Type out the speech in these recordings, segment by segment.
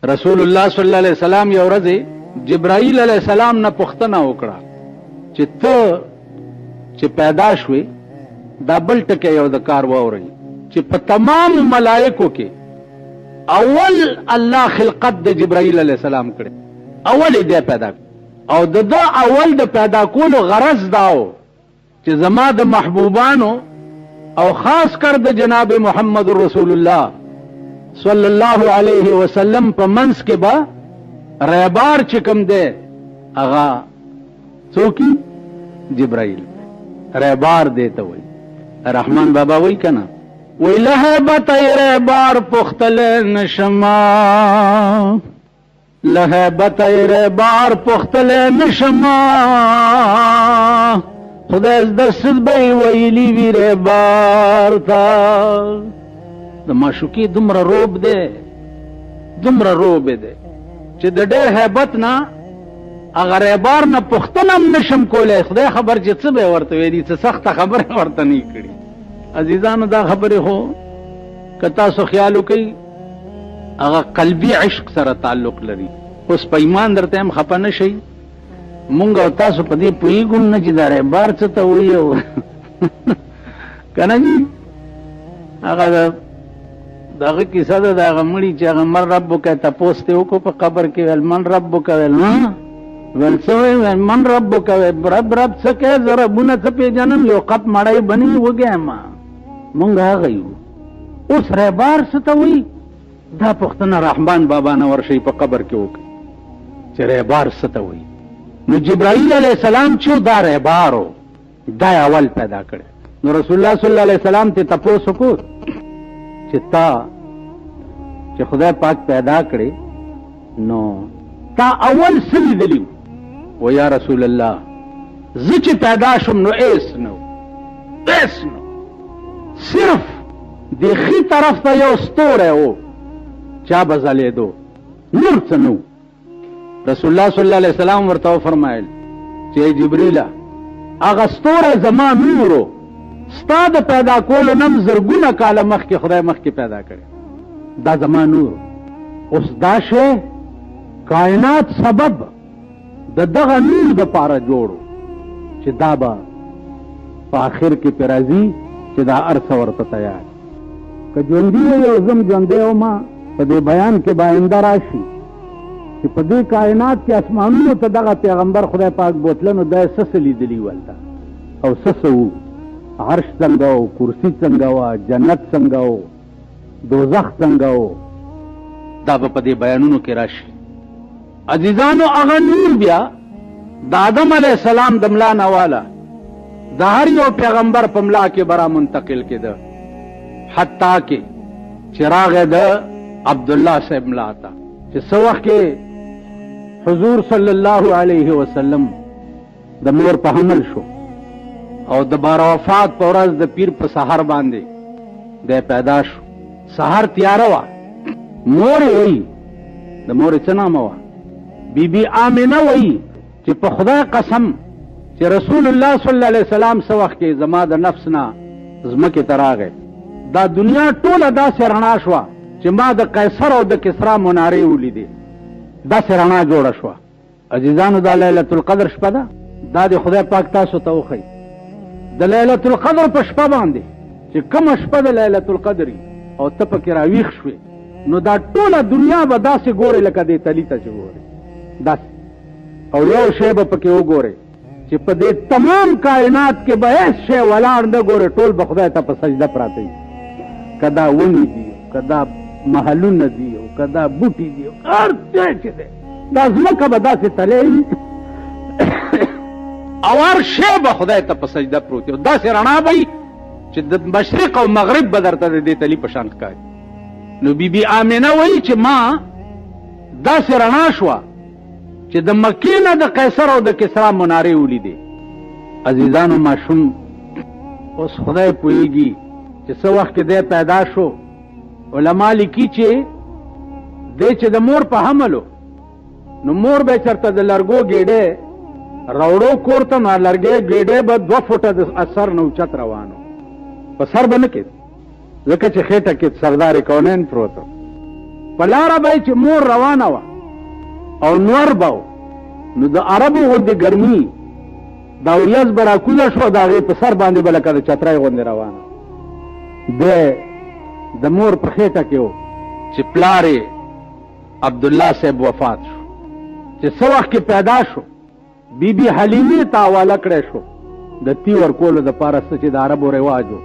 رسول الله صلی الله علیه وسلم یو ورځ جبرائیل علیه السلام نه پوښتنه وکړه چې ته چې پیدا شوې دا بل ټکی یو د کار واورئ چې په تمام ملائکو کې اول الله خلقت د جبرائیل علیه السلام کړي، اول دې پیدا کړ او د اول د پیدا کولو غرض داو چې زما د محبوبانو او خاص کر د جناب محمد رسول الله صلی الله علیه وسلم په منځ کې با رهبار چې کوم دی هغه څوک جبرائیل رهبار دیته وای. رحمان بابا وای کنه وی لهبت رهبار پختل نشما، لهبت رهبار پختل نشما، خدای درس به ویلی وی رهبار تا د معشوقي دومره روب دی، دومره روب دی چې د ډېر هیبت نه هغه رهبار نه پوښتنه هم نشم کولی. خدای خبر چې څه به ورته ویلي، څه سخته خبره ورته نه کړي. عزیزانو دا خبرې خو که تاسو خیال وکئ هغه قلبي عشق سره تعلق لري. اوس په ایمان درته هم خفه نه شئ، مونږ او تاسو په دې پوهېږو نه چې دا رهبار څه ته وایي که نه جي. هغه دغه کیسه ده د هغه مړي چې هغه من ربک تپوس ترې وکړو په قبر کې، ویل من ربک، ویل ویل څه وایي، ویل من ربک، رب څه کوې، زه ربونه څه پېژنم، یو قط مړی بني وګیم. مونږ هغه یو. اوس رهبار څه ته وایي دا پوښتنه رحمان بابا نه ورشئ په قبر کې وکړئ چې رهبار څه ته وایي. نو جبرائیل علیه السلام چې دا رهبار و دا اول پیدا کړی. نو رسول الله صلی الله علیه وسلم ته تپوس وکړو چې تا چې خدای پاک پیدا کړي نو تا اول څه لیدلی و یا رسول الله زه چې پیدا شم نو ایس نو ایس نو صرف د ښي طرف ته یو ستوری و چا به ځلېدو، نور څه نو. رسول الله صلی الله علیه وسلم ورته وفرمایل چې جبریله هغه ستوری زما نور و، ستا د پیدا کولو نم زرګونه کاله مخکې خدای مخکې پیدا کړی، دا زما نور. اوس دا شی کائنات سبب د دغه نور دپاره جوړو چې دا به په آخر کې پې راځي چې دا هر څه ورته تیار. که ژوندي وی او زم ژوندی وما په دې بیان کې به آینده راشي چې په دې کائنات کې اسمانونو ته دغه پیغمبر خدای پاک بوتله نو دا یې څه څه لیدلي ولته او څه څه وو، عرش څنګه و، کرسی څنګه وه، جنت څنګه و، دوزخ څنګه و، دا به په دې بیانونو کې راشي. عزیزانو هغه نور بیا د آدم علیه السلام د ملا نه واله د هر یو پیغمبر په ملا کې برا منتقل کېده، حتی کې چې راغی د عبدالله صاحب ملا ته چې څه وخت کې حضور صلی الله علیه وسلم د مور په حمل شو او د بار وفات په ورځ د پیر په سحر باندې دی پیدا شو. سحر تیاره وه، مور یې وایي د مورې څه نامه وه، بی بی آمنه وایي چې په خدای قسم چې رسول الله صلی الله علیه وسلم څه وخت کې زما د نفس نه ځمکې ته راغی، دا دنیا ټوله داسې رڼا شوه چې ما د قیصر او د کسرا منارې ولیدې، داسې رڼا جوړه شوه. عزیزانو دا لیلة القدر شپه ده، دا د خدای پاک تاسو ته وښیي د لیلة القدر په شپه باندې چې کومه شپه د لیلة القدر او ته پکې راویښ شوې نو دا ټوله دنیا به داسې ګورې لکه دې تلي ته چې ګورې داسې، او یو شی به پکې وګورې چې په دې تمام کائنات کې به هیڅ شی ولاړ نه ګورې، ټول به خدای ته په سجده پراته وي، که دا ونې دي که دا محلونه دي او که دا بوټي دي هر څه چې دی دا ځمکه به داسې تلی وي او هر شی به خدای ته په سجده پروت وي، داسې رڼا به وي چې د مشرق او مغرب به درته د دې تلي په شان ښکاري. نو بی بی آمنه وایي چې ما داسې رڼا شوه چې د مکې نه د قیصر او د کسرا منارې ولیدې. عزیزانو ماشوم اوس خدای پوهېږي چې څه وخت کې دی پیدا شو. علما لیکي چې دی چې د مور په حملو نو مور به چېرته د لرګو ګېډۍ راوړو کور ته، نو لرګی ګېډۍ به 2 فوټه د سر نه اوچت روانو، په سر به نه کېد ځکه چې خېټه کې سردار کونین پروت په لاره به چې مور روانه وه او نور به نو د عربو غوندې ګرمي دا وریځ به راکوزه شوه د هغې په سر باندې به لکه د چترۍ غوندې روانه د مور په خېټه کې و چې پلار یې عبدالله صاحب وفات شو چې څه وخت کې پیدا شو بی بی حلیمې ته حواله کړی شو د تی ورکولو دپاره څه چې د عربو رواج و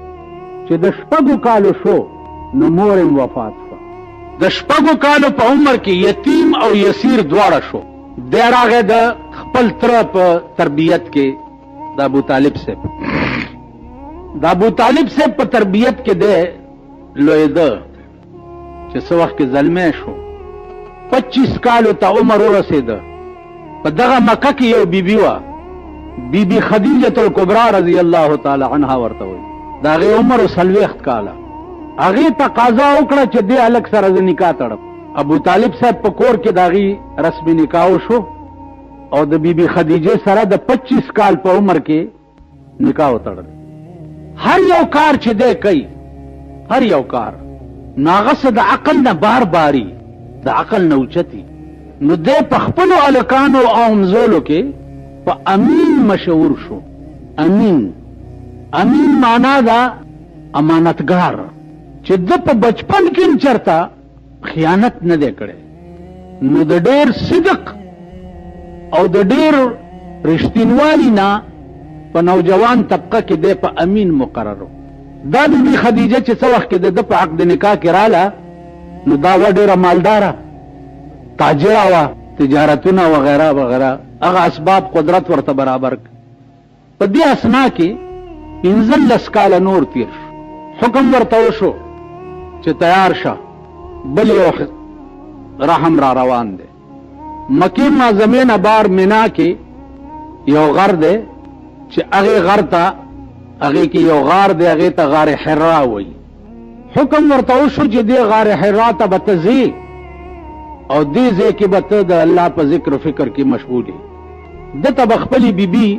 چې د 6 کالو شو نو مور یې وفات شوه د 6 کالو په عمر کې یتیم او یسیر دواړه شو دی راغی د خپل تره په تربیت کې د ابو طالب صاحب د ابو طالب صاحب په تربیت کې دی لویده چې څه وخت کې زلمی شو 25 کالو ته عمر ورسېده په دغه مکه کې یو بیبي وه بیبي خدیجة الکبرا رضی الله تعالی عنها ورته وایي د هغې عمر 40 کاله هغې تقاضا وکړه چې دې هلک سره زه نکاح تړم ابو طالب صاحب په کور کې د هغې رسمي نکاح وشو او د بیبي خدیجې سره د 25 کال په عمر کې نکاح وتړل هر یو کار چې دی کوي هر یو کار نو هغه څه د عقل نه بار باري د عقل نه اوچتي نو دی په خپلو هلکانو او همزولو کې په امین مشهور شو امین معنا دا امانتګار چې ده په بچپن کې هم چېرته خیانت نه دی کړی نو د ډېر صدق او د ډېر رښتینوالي نه په نوجوان طبقه کې دی په امین مقرر دا بیبي خدیجه چې څه وخت کې د ده په عقد نکاح کې راله نو دا وه ډېره مالداره تاجره وه تجارتونه وغیره وغیره هغه اسباب قدرت ورته برابر په دې اسنا کې 15 کاله نور تیر شو حکم ورته وشو چې تیار شه بل یو رحم را روان دی مکې معظمې نه بار منا کې یو غر دی چې هغې غر ته هغې کې یو غار دی هغې ته غار حرا وایي حکم ورته وشو چې دې غار حرا ته به ته ځې او دې ځای کې به ته د الله په ذکر و فکر کې مشغول یې ده ته به خپلې بیبي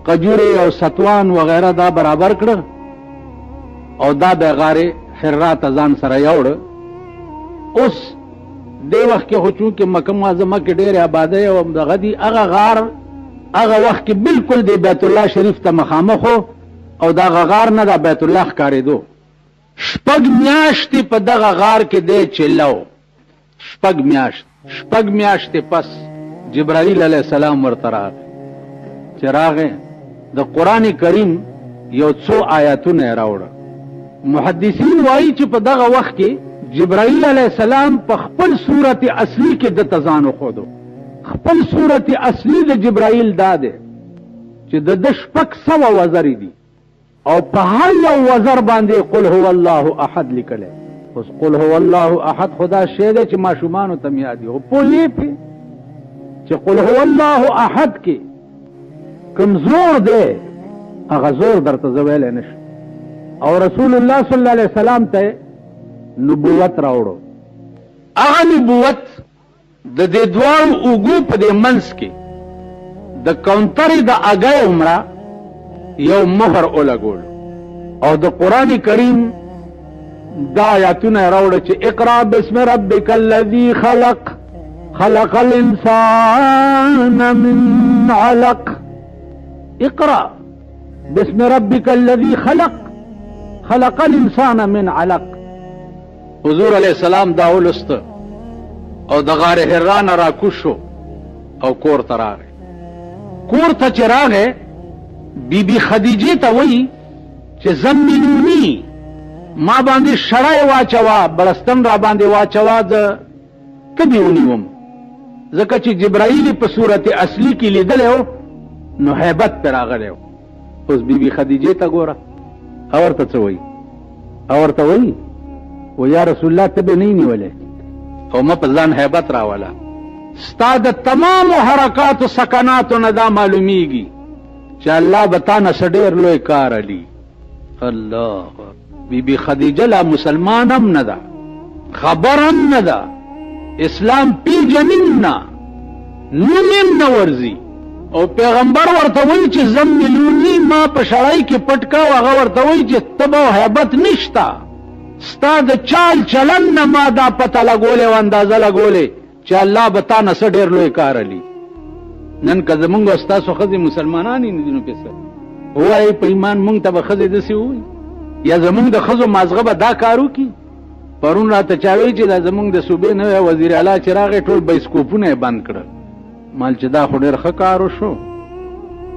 قجورې او ستوان وغیره دا برابر کړه او دا به غار حرا ته ځان سره یوړه اوس دې وخت کې خو چونکې مکه معظمه کې ډېرې آبادۍ او دغه دي هغه غار هغه وخت کې بالکل د بیت الله شریف ته مخامخ او دا هغه غار نه دا بیت الله ښکارېدو 6 میاشتې په دغه غار کې دی چلو 6 میاشتې پس جبرائیل علیه السلام ورته راغی چې راغی د قرآن کریم یو څو آیاتونه یې راوړه محدثین وایي چې په دغه وخت کې جبرائیل علیه السلام په خپل صورت اصلي کې د ځان وښودو خپل صورت اصلي د جبرائیل دا دی چې د 600 وزرې دي او په هر یو وزر باندې قل هو الله احد لیکلی اوس قل هو الله احد خدا شی دی چې ماشومانو ته م یاد وي خو پوهېږې پې چې قل هو الله احد کې کوم زور دی هغه زور درته زه ویلی نه شم او رسول الله صلی الله علیه وسلم ته نبوت راوړو هغه نبوت د دې دواړو اوږو په دې منځ کې د کونترې د اګۍ عمره یو مهر ولګولو او د قرآن کریم دا آیاتونه راوړه چې اقرا بسم ربک الذی خلق خلق الانسان من علق اقرا بسم ربک الذی خلق خلق الانسان من علق حضور علیہ السلام دا ولست او د غار حرا نه راکوشو او کور ته راغی کور ته چې راغی بیبي خدیجې ته وایي چې زملوني ما باندې شړای واچوه بړستن را باندې واچوه زه تبې ونیوم ځکه چې جبرائیل په صورت اصلي کې لیدلی و نو هیبت پې راغلی و اوس بیبي خدیجې ته ګوره هغه ورته څه وایي هغه ورته وایي و یا رسول الله ته به نه یې نیولی او ما په ځان هیبت راوله ستا د تمامو حرکاتو سکناتو نه دا معلومیږي چې الله به تا نه څه ډېر لوی کار علي الله بیبي خدیجه لا مسلمان هم نه ده خبر هم نه ده اسلام پیژني نه نوم هم نه ورځي او پیغمبر ورته وایي چې زملوني ما په شړۍ کې پټ کا هغه ورته وایي چې ته به هیبت نشته ستا د چال چلن نه ما دا پته لګولې او اندازه لګولې چې الله به تا نه څه ډېر لوی کار علي. نن که زمونږ او ستاسو ښځې مسلمانان یې نه دي نو پسه ووایي په ایمان مونږ ته به ښځې داسې ووایي یا زمونږ د ښځو مازغه به دا کار وکړي. پرون راته چا وایي چې دا زمونږ د صوبې نوی وزیر اعلی چې راغی ټول بایسکوپونه یې بند کړل. مال چې دا خو ډېر ښه کار وشو.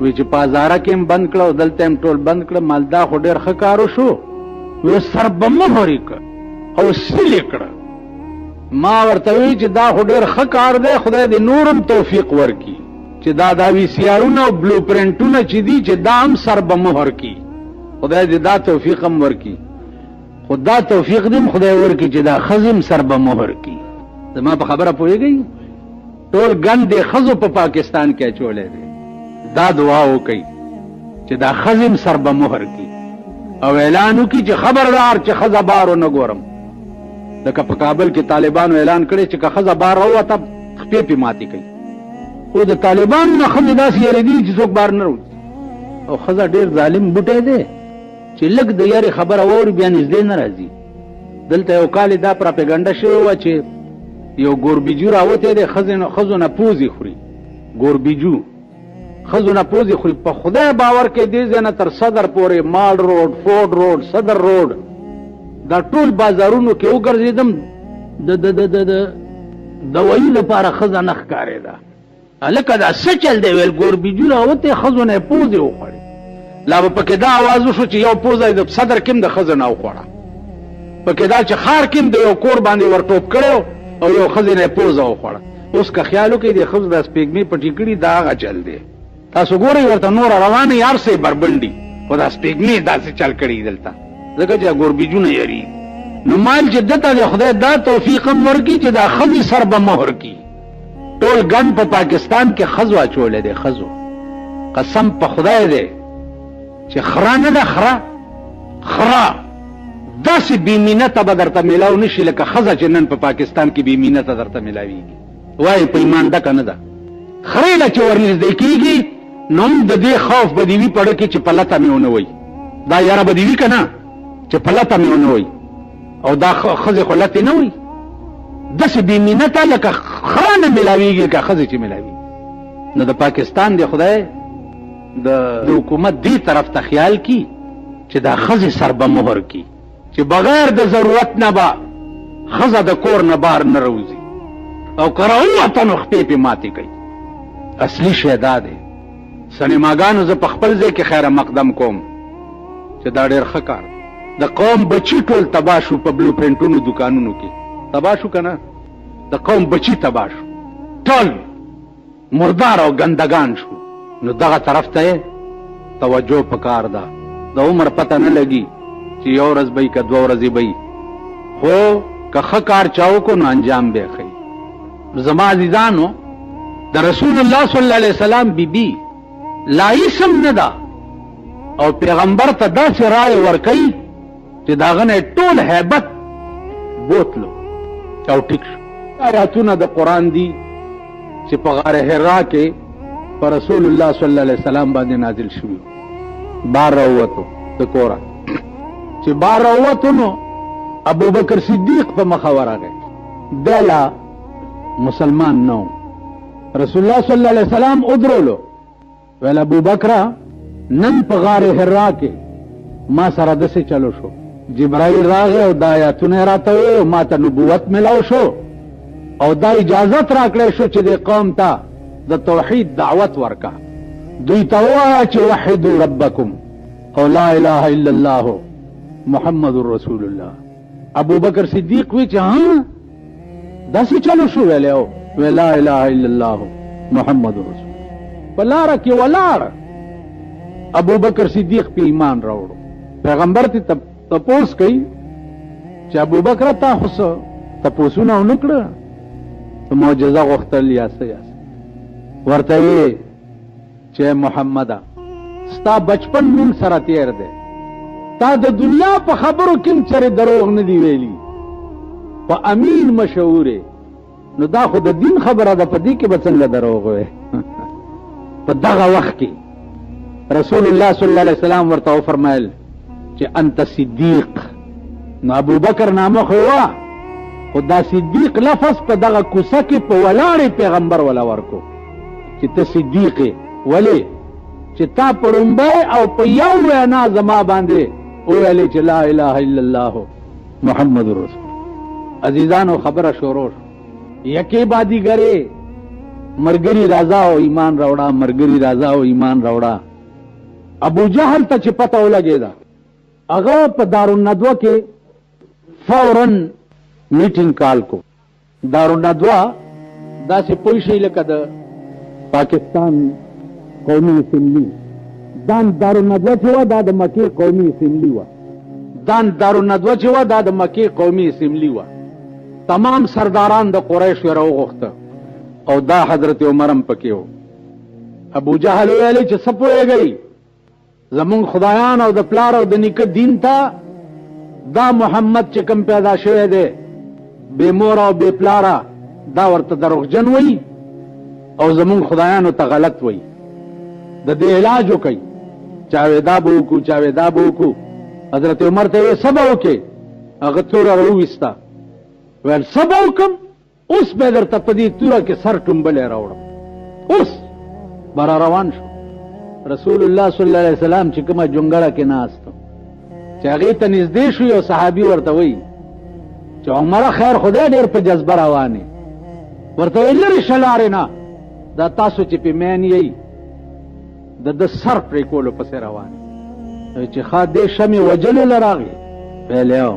وی چې په هزاره کې هم بند کړه او دلته هم ټول بند کړه. مال دا خو ډېر ښه کار وشو. وی سر به مهر یې کړ او سیل یې کړه. ما ورته وی چې دا خو ډېر ښه کار دی، خدای دې نورم توفیق ورکړي چې دا وی سی آرونه او بلو پرنټونه چې دي چې دا هم سر به مهر کړي. خدای دې دا توفیق هم ورکړي. خو دا توفیق دې خدای ورکړي چې دا ښځې هم سر به مهر کړي. زما په خبره پوهېږئ؟ ټول ګند د ښځو په پاکستان کې اچولی دی. دا دعا وکړئ چې دا ښځې هم سر به مهر کړي او اعلان وکړي چې خبردار چې ښځه بار ونه ګورم. لکه په کابل کې طالبانو اعلان کړی چې که ښځه بار راووته خپې پې ماتې کوي. خو د طالبانو نه ښځې داسې یېرېدلي چې څوک بار نه راوځي. او ښځه ډېر ظالم بوټی دی چې لږ د یارې خبره واوري بیا نږدې نه راځي. دلته یو کال دا پراپېګنډه شوې وه چې یو ګوربیجو راوتی دی ښځو نه پوزې خوري. ګوربیجو ښځو نه پوزې خوري. په خدای باور کې دې ځای نه تر صدر پورې مال روډ، فورډ روډ، صدر روډ دا ټول بازارونو کې وګرځېدم. د دوایي لپاره ښځه نه ښکارېده. هلکه دا څه چل دی؟ ویل ګوربیجو راوتی ښځو نه یې پوزې وخوړې. لا به پکې دا آواز وشو چې یو پوزه د صدر کې هم د ښځه نه وخوړه. پکې دا چې ښار کې هم د یو کور باندې ورټوپ کړی او یو ښځې نه یې پوزه وخوړه. اوس که خیال وکړئ د ښځو دا سپېږمې پټې کړي دا هغه چل دی. تاسو ګورئ ورته نوره روانه یار سئ بربنډي خو دا سپېږمې داسې چل کړي دلته ځکه چې ګوربیجو نه یېرېږي. نو مال چې دته د خدای دا توفیق هم ورکړي چې دا ښځې سر به مهر کړي. ټول ګن په پاکستان کې ښځو اچولی دی. ښځو قسم په خدای دی چې خره نه ده خره داسې بېمینته به درته میلاو نه شي لکه ښځه چې نن په پاکستان کې بېمینته درته میلاویږي. وایي په ایمان ډکه نه ده. خرې له چې ورنږدې کېږي نو هم د دې خوف به دې وي په ډه کې چې په لته مې ونه وایي. دا یاره به دې وي که نه چې په لته مې ونه وایي. او دا ښځې خو لتې نه وایي. داسې بېمینته لکه خره نه میلاویږي که ښځې چې میلاویږي. نو د پاکستان دی خدای د حکومت دې طرف ته خیال کی چې دا ښځې سر به مهر کی چې بغیر د ضرورت نه به ښځه د کور نه بار نه روځي او که راووته نو خپې پې ماتې کوي. اصلي شی دا دی. سینماګانو زه په خپل ځای کې خیره مقدم کوم چې دا ډېر ښه کار. د قوم بچي ټول تباه شو په بلو پرنټونو دوکانونو کې. تباه شو که نه؟ د قوم بچي تباه شو. ټول مردار او ګندګان شو. نو دغه طرف ته توجه پکار ده. د عمر پته نه لګي چې یو ورځ به یي که دوه ورځې به یي. خو که ښه کار چا وکړو نو انجام به یې ښیي. زما عزیزانو د رسول الله صلی الله علیه وسلم بیبي لایسم نه ده او پیغمبر ته داسې رایې ورکوي چې د هغه نه ټول هیبت بوتلو او ټیک شو. آیاتونه د قرآن دي چې په غار حرا کې په رسول الله صلی الله علیه وسلم باندې نازل شوي. بار راووتو د کوره چې بار راووتو نو ابوبکر صدیق په مخه ورغی. دی لا مسلمان نه و. رسول الله صلی الله علیه وسلم ودرولو ویل ابوبکره نن په غار حرا کې ما سره داسې چلو شو. جبرائیل راغی او دا آیاتونه یې راته وویل او ما ته نبوت میلاو شو او دا اجازت راکړی شو چې دې قوم ته د توحید دعوت ورکا. دوی ته ووایه چې وحدو ربکم او لا اله الا الله محمد رسول الله. ابوبکر صدیق وی چې ها داسې چلو شو ویلی او وی لا اله الا الله محمد رسول. په لاره کې ولاړ ابوبکر صدیق په ایمان راوړو. پیغمبر ته تپوس کوي چې ابوبکر تا خو څه تپوسونه ونه کړه معجزه غوښتل یا څه ورته وی چې محمده ستا بچپن مونږ سره تیر دی. تا د دنیا په خبرو کې هم چرې دروغ نه دی ویلي. په امین مشهورې نو دا خو د دین خبره ده. په دې کې به څنګه دروغ وی؟ په دغه وخت کې رسول الله صلی الله علیه وسلم ورته وفرمایل چې انت صدیق نو ابو بکر نامه خو وا خو دا صدیق لفظ په دغه کوڅه کې په ولاړې پیغمبر ولا ورکو چې ته صدیق ولې چې تا په لومبۍ او په یو وینا زما باندې وویلې چې لا اله الا الله محمد رسول. عزیزانو خبره شروع یکی بادیګرې مرګري راځه او ایمان راوړه، مرګري راځه او ایمان راوړه. ابو جهل ته چې پته ولګېده هغه په دارالندوه کې فوراً میټینګ کال کو. دارالندوه داسې پوه شئ لکه د پاکستان قومي اسمبلی. دارالندوه چې وه دا د مکې قومي اسمبلی وه. دارالندوه چې وه دا د مکې قومي اسمبلی وه. تمام سرداران د قریشو یې راوغوښته او دا حضرت عمر هم پکې و. ابو جهل ویلې چې څه پوهېږئ زمونږ خدایان او د پلار او د نیکه دین ته دا محمد چې کوم پیدا شوی دی بے مور او بے پلاره دا ورته دروغجن وایي او زمونږ خدایانو ته غلط وایي. د دې علاج وکئ، چاوې دا به وکړو چاوې دا به وکړو. حضرت عمر ته یې څه به وکړې؟ هغه توره راوویسته ویل څه به وکړم اوس به درته په دې توره کې سر ټومبلی راوړم. اوس به را روان شو. رسول الله صلی الله علیه وسلم چې کومه جونګړه کې ناست چې هغې ته نږدې شو یو صحابي ورته وایي چې عمره خیر خدای ډېر په جذبه روانې. ورته وایي لرې شه لارې نه دا تاسو چې پې مین یئ د ده سر پرې کولو پسې روانې. چې ښه دې شمې وجلو له راغلې؟ ویل یو.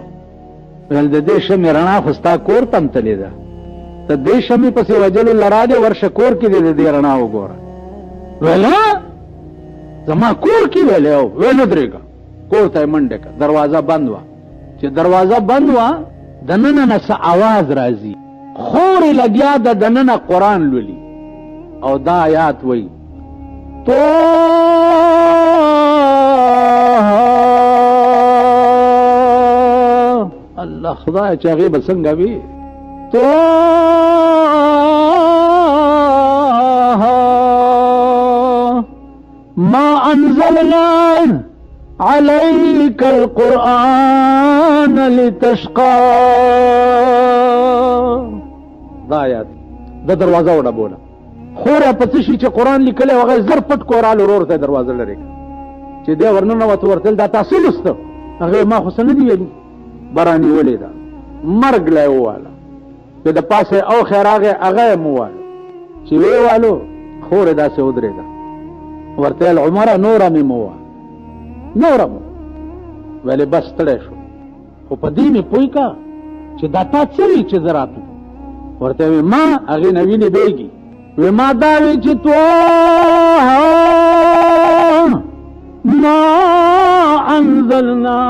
ویل د دې شمې رڼا خو ستا کور ته هم تلې ده، د دې شمې پسې وجلو له راغلې ورشه کور کې دې د دې رڼا وګوره. ویل زما کور کې؟ ویل یو. ویل ودرېږه. کور ته یې منډه کړه. دروازه بند وه. چې دروازه بند وه دننه نه څه اواز راځي. خورې لګیا ده دننه قرآن لولي او دا آیات وایي الله خدای چې هغې به څنګه وي ما انزلنا عليك القرآن لتشقى. دا آیات د دروازه وډبوله. خوره په څه شي چې قرآن لیکلی هغه زر پټ کورال ورور ته دروازه لرې کړه چې دی ورننوته ورتل دا تاسو لوسته؟ هغې ما خو څه نه دي ویلي. برا نیولې ده مرګ لی وواله چې د پاسه او خیر راغی هغه یې موواله چې ویې والو خورې داسې ودرېده. ورته ویل عمره نوره مې مووه نوره مو. ویلې بس ستړی شو خو په دې مې پوه که چې دا تا څه وي چې زه راتلم؟ ورته وی ما هغې نه وینې بیږي. وی ما دا وی چې ما انزلنا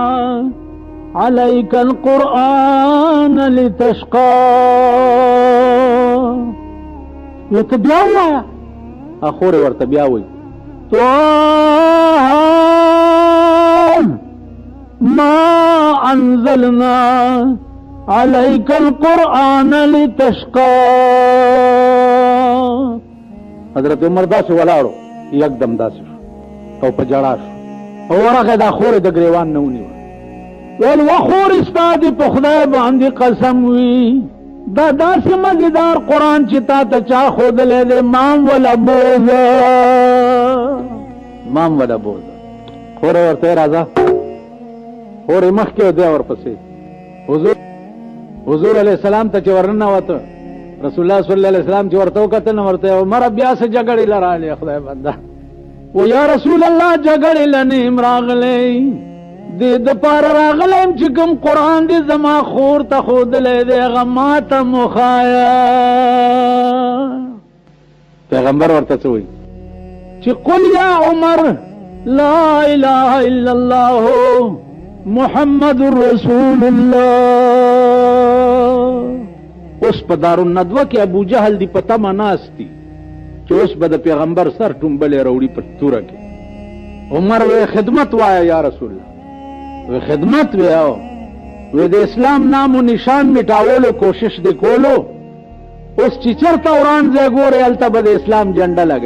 عليك القرآن لتشقى. ته بیا ووایه. اخورې ورته بیا وایي ما انزلنا عليك القرآن لتشقى. حضرت عمر داسې ولاړو یکدم داسې شو او په ژړا شو او ورغې دا خورې د ګریوان نه ونیوه. ویل و خورې ستا دې په خدای باندې قسم وي دا داسې مزېدار قرآن چې تا ته چا ښودلی دی مام وله بوزه مام وله بوزه. خورې ورته راځه. خورې مخکې او دی ورپسې. حضور علیه السلام ته چې ورننوته رسول الله صلی الله علیه وسلم چې ورته وکتل نو ورته عمر بیا څه جګړې له راغلې خدای بنده. و یا رسول الله جګړې له نه یم راغلی دې دپاره راغلی یم چې کوم قرآن دې زما خور ته ښودلی دی هغه ما ته مخایه. پیغمبر ورته څه وایي چې قل یا عمر لا اله الا الله محمد رسول الله. اوس په دارالندوه کې ابو جهل دی په تمه ناست دي چې اوس به د پیغمبر سر ټومبلی راوړي په توره کې. عمر وی خدمت وایه یا رسول الله. وی خدمت وی وی د اسلام نام و نشان مټاولو کوشش دی کولو اوس چې چېرته وران ځای ګورې هلته به د اسلام جنډه لګوي.